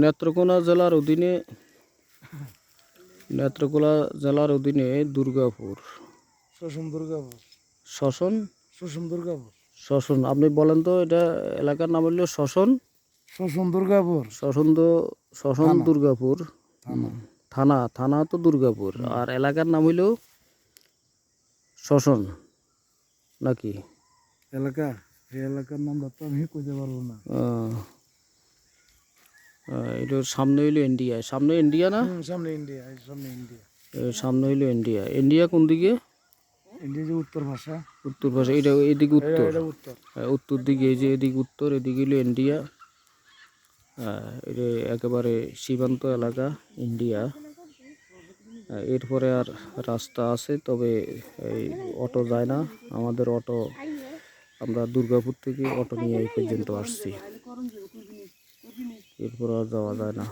নেত্রকোনা জেলার অধীনে দুর্গাপুর শ্মশান শ্মশান আপনি বলেন তো, এটা এলাকার নাম হলো শ্মশান দুর্গাপুর থানা তো দুর্গাপুর, আর এলাকার নাম হইল শ্মশান নাকি? এলাকার নাম তো আমি কইতে পারবো না। এটার সামনে হইলো ইন্ডিয়া, সামনে ইন্ডিয়া না? সামনে ইন্ডিয়া। সামনে হইলো ইন্ডিয়া। ইন্ডিয়া কোন দিকে? ইন্ডিয়া যে উত্তর ভাষা। এটা এদিকে উত্তর। উত্তর। উত্তর দিকে, এই যে এদিকে উত্তর, এদিকে হইলো ইন্ডিয়া। এটা একেবারে সীমান্ত এলাকা ইন্ডিয়া। এরপরে আর রাস্তা আছে, তবে এই অটো যায় না। আমাদের অটো, আমরা দুর্গাপুর থেকে অটো নিয়ে এই পর্যন্ত আসছি, এরপর আর যাওয়া যায় না।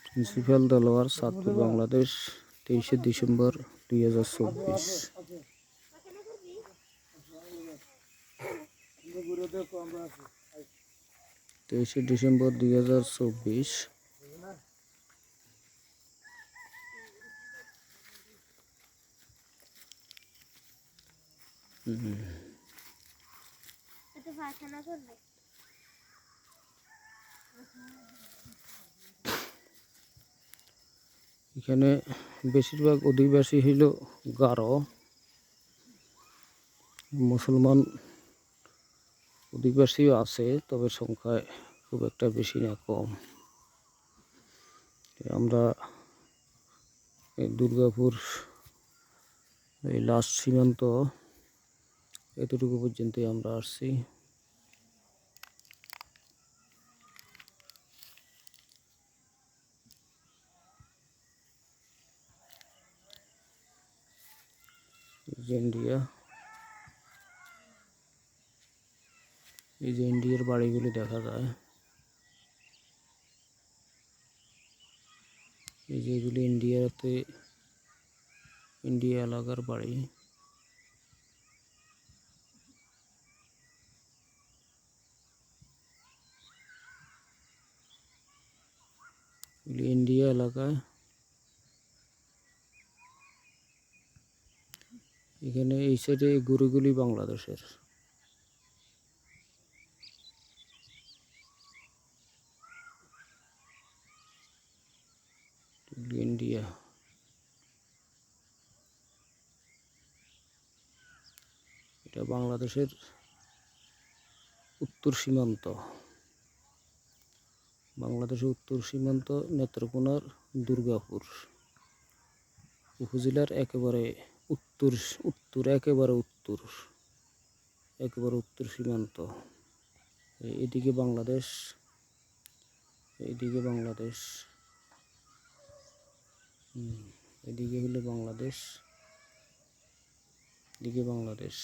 প্রিন্সিপাল দেলোয়ার, চাঁদপুর, বাংলাদেশ, 23শে ডিসেম্বর 2024। 23শে ডিসেম্বর 2024। এখানে বেশিরভাগ অধিবাসী হইল গারো। মুসলমান অধিবাসীও আছে, তবে সংখ্যায় খুব একটা বেশি না, কম। আমরা এই দুর্গাপুর এই লাস্ট সীমান্ত এতটুকু পর্যন্তই আমরা আসছি। ইন্ডিয়া, এই যে ইন্ডিয়ার বাড়িগুলি দেখা যায়, এই যে এগুলি ইন্ডিয়া এলাকার বাড়ি। ইন্ডিয়া এলাকায় এখানে এই সাইডে এই গরুগুলি বাংলাদেশের। ইন্ডিয়া, এটা বাংলাদেশের উত্তর সীমান্ত। বাংলাদেশের উত্তর সীমান্ত নেত্রকোনার দুর্গাপুর উপজেলার একেবারে একেবারে উত্তর সীমান্ত। এদিকে বাংলাদেশ, এদিকে হলো বাংলাদেশ, এদিকে বাংলাদেশ।